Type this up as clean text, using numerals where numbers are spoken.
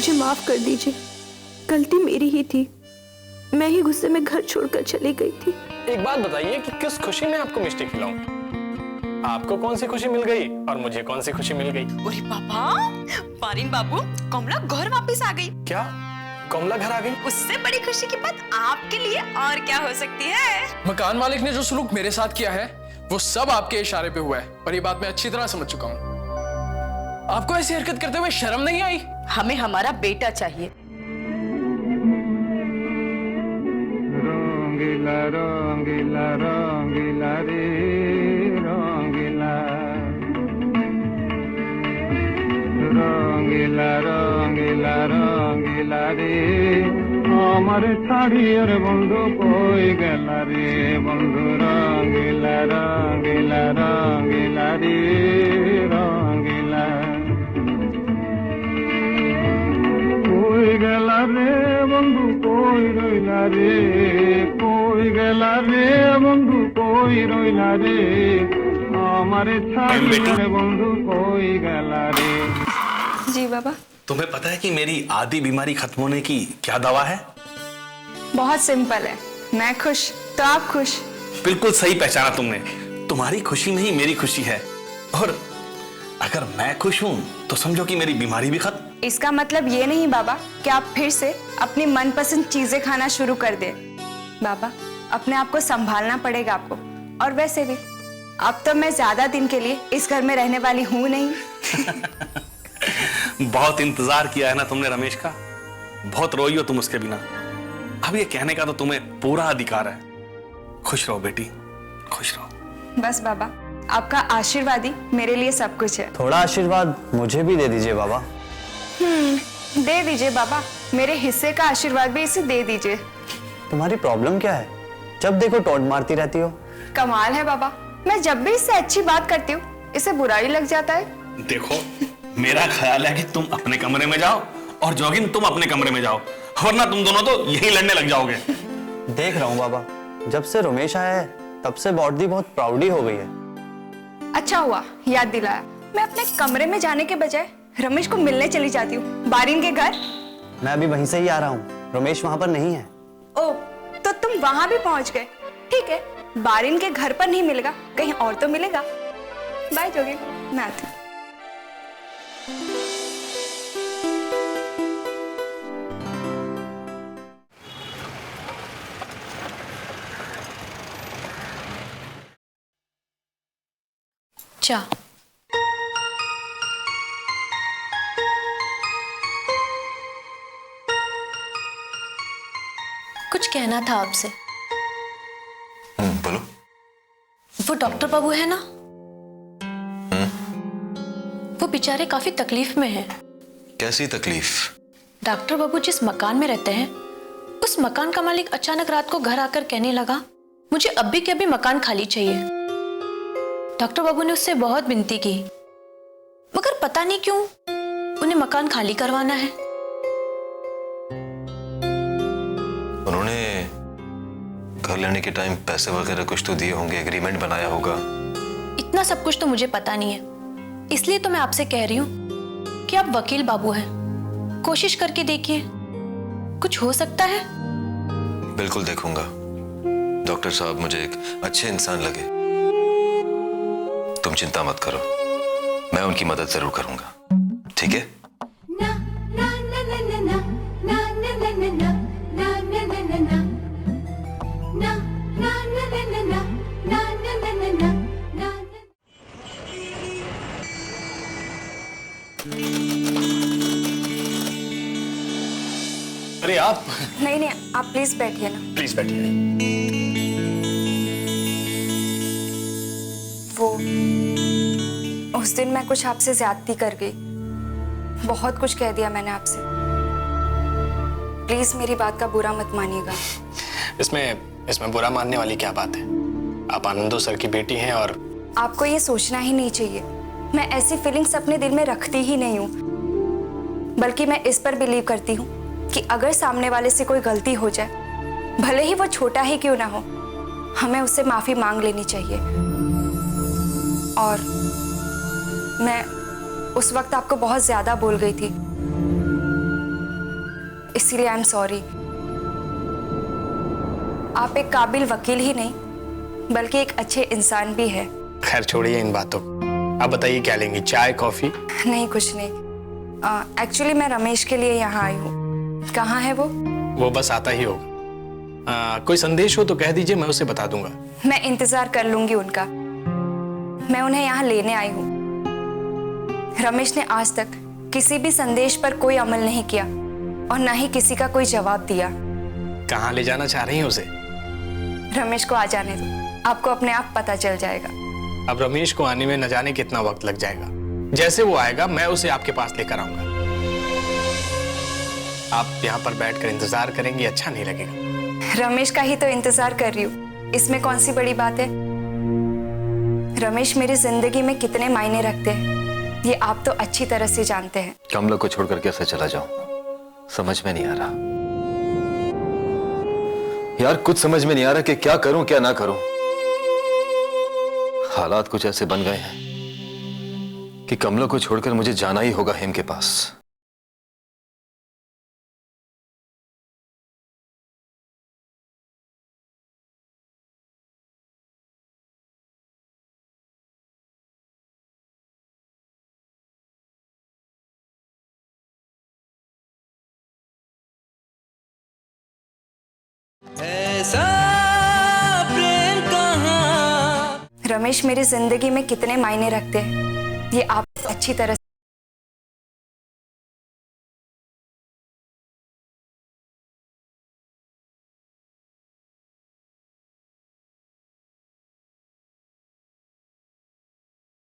मुझे माफ कर दीजिए, गलती मेरी ही थी। मैं ही गुस्से में घर छोड़कर चली गई थी। एक बात बताइए कि किस खुशी में आपको मिष्टी खिलाऊं? आपको कौन सी खुशी मिल गई और मुझे कौन सी खुशी मिल गई? अरे पापा, पारिन बाबू, कमला घर वापस आ गई। क्या कमला घर आ गई? उससे बड़ी खुशी की बात आपके लिए और क्या हो सकती है? मकान मालिक ने जो सलूक मेरे साथ किया है वो सब आपके इशारे पे हुआ है, और ये बात मैं अच्छी तरह समझ चुका हूँ। आपको ऐसी हरकत करते हुए शर्म नहीं आई? हमें हमारा बेटा चाहिए। रंगीला रंगीला रंगीला रे रंगीला रंगीला रंगीला रंगीला रे আমার ছাড়িয়ে বন্ধু কই গেলা রে বন্ধু রঙ্গিলা রঙ্গিলা রঙ্গিলা রে রঙ্গিলা কই গেলা রে বন্ধু কই রইলা রে কই গেলা রে বন্ধু কই রইলা রে আমারে ছাড়িয়ে বন্ধু কই গেলা রে। जी बाबा। तुम्हें पता है कि मेरी आधी बीमारी खत्म होने की क्या दवा है? बहुत सिंपल है, मैं खुश तो आप खुश। बिल्कुल सही पहचाना तुमने। तुम्हारी खुशी में ही मेरी खुशी है, और अगर मैं खुश हूं तो समझो कि मेरी बीमारी भी खत्म। इसका मतलब ये नहीं बाबा कि आप फिर से अपनी मनपसंद चीजें खाना शुरू कर दे। बाबा, अपने आप को संभालना पड़ेगा आपको। और वैसे भी अब तो मैं ज्यादा दिन के लिए इस घर में रहने वाली हूं नहीं। बहुत इंतजार किया है ना तुमने रमेश का, बहुत रोई हो तुम उसके बिना। अब ये कहने का तो तुम्हें पूरा अधिकार है। खुश रहो बेटी, खुश रहो। बस बाबा, आपका आशीर्वाद ही मेरे लिए सब कुछ है। थोड़ा आशीर्वाद मुझे भी दे दीजिए बाबा। दे दीजिए बाबा, मेरे हिस्से का आशीर्वाद भी इसे दे दीजिए। तुम्हारी प्रॉब्लम क्या है? जब देखो टोंट मारती रहती हो। कमाल है बाबा, मैं जब भी इससे अच्छी बात करती हूँ इसे बुरा ही लग जाता है। देखो, मेरा ख्याल है कि तुम अपने कमरे में जाओ और जोगिन तुम अपने कमरे में जाओ, वरना तुम दोनों तो यही लड़ने लग जाओगे। देख रहा हूँ बाबा, जब से रमेश आया है तब से बॉडी बहुत प्राउडी हो गई है। अच्छा हुआ याद दिलाया, मैं अपने कमरे में जाने के बजाय रमेश को मिलने चली जाती हूँ बारिन के घर। मैं अभी वहीं से ही आ रहा हूँ, रमेश वहां पर नहीं है। ओ, तो तुम वहां भी पहुंच गए। ठीक है, बारिन के घर पर नहीं मिलेगा, कहीं और तो मिलेगा। बाय जोगिन, मैं आती हूँ। चा कुछ कहना था आपसे। बोलो। वो डॉक्टर बाबू है ना, वो बेचारे काफी तकलीफ में हैं। कैसी तकलीफ? डॉक्टर बाबू जिस मकान में रहते हैं उस मकान का मालिक अचानक रात को घर आकर कहने लगा, मुझे अभी के अभी मकान खाली चाहिए। डॉक्टर बाबू ने उससे बहुत विनती की, मगर पता नहीं क्यों उन्हें मकान खाली करवाना है। उन्होंने घर लेने के टाइम पैसे वगैरह कुछ तो दिए होंगे, एग्रीमेंट बनाया होगा। इतना सब कुछ तो मुझे पता नहीं है, इसलिए तो मैं आपसे कह रही हूँ कि आप वकील बाबू हैं, कोशिश करके देखिए, कुछ हो सकता है। बिल्कुल देखूंगा। डॉक्टर साहब मुझे एक अच्छे इंसान लगे, तुम चिंता मत करो, मैं उनकी मदद जरूर करूंगा। ठीक है? अरे आप नहीं, आप प्लीज बैठिए ना। प्लीज बैठिए। वो उस दिन मैं कुछ आपसे ज्यादती कर गई, बहुत कुछ कह दिया मैंने आपसे। प्लीज मेरी बात का बुरा मत मानिएगा। इसमें बुरा मानने वाली क्या बात है? आप आनंदो सर की बेटी हैं और आपको ये सोचना ही नहीं चाहिए। मैं ऐसी फीलिंग्स अपने दिल में रखती ही नहीं हूँ, बल्कि मैं इस पर बिलीव करती हूँ कि अगर सामने वाले से कोई गलती हो जाए, भले ही वो छोटा ही क्यों ना हो, हमें उससे माफी मांग लेनी चाहिए। और मैं उस वक्त आपको बहुत ज्यादा बोल गई थी, इसीलिए आई एम सॉरी। आप एक काबिल वकील ही नहीं बल्कि एक अच्छे इंसान भी है। खैर छोड़िए इन बातों को। अब बताइए क्या लेंगी, चाय कॉफी? नहीं, कुछ नहीं। एक्चुअली मैं रमेश के लिए यहाँ आई हूँ। कहाँ है वो? वो बस आता ही होगा। कोई संदेश हो तो कह दीजिए, मैं उसे बता दूंगा। मैं इंतजार कर लूंगी उनका। मैं उन्हें यहाँ लेने आई हूँ। रमेश ने आज तक किसी भी संदेश पर कोई अमल नहीं किया और न ही किसी का कोई जवाब दिया। कहाँ ले जाना चाह रही हैं उसे? रमेश को आ जाने दो, आपको अपने आप पता चल जाएगा। अब रमेश को आने में न जाने कितना वक्त लग जाएगा। जैसे वो आएगा मैं उसे आपके पास लेकर आऊंगा। आप यहाँ पर बैठकर इंतजार करेंगी, अच्छा नहीं लगेगा। रमेश का ही तो इंतजार कर रही हूँ, इसमें कौन सी बड़ी बात है। रमेश मेरी जिंदगी में कितने मायने रखते हैं ये आप तो अच्छी तरह से जानते हैं। कमला को छोड़कर कैसे चला जाऊं, समझ में नहीं आ रहा यार। कुछ समझ में नहीं आ रहा कि क्या करूं क्या ना करूं। हालात कुछ ऐसे बन गए हैं कि कमला को छोड़कर मुझे जाना ही होगा हेम के पास। रमेश मेरी जिंदगी में कितने मायने रखते हैं ये आप अच्छी तरह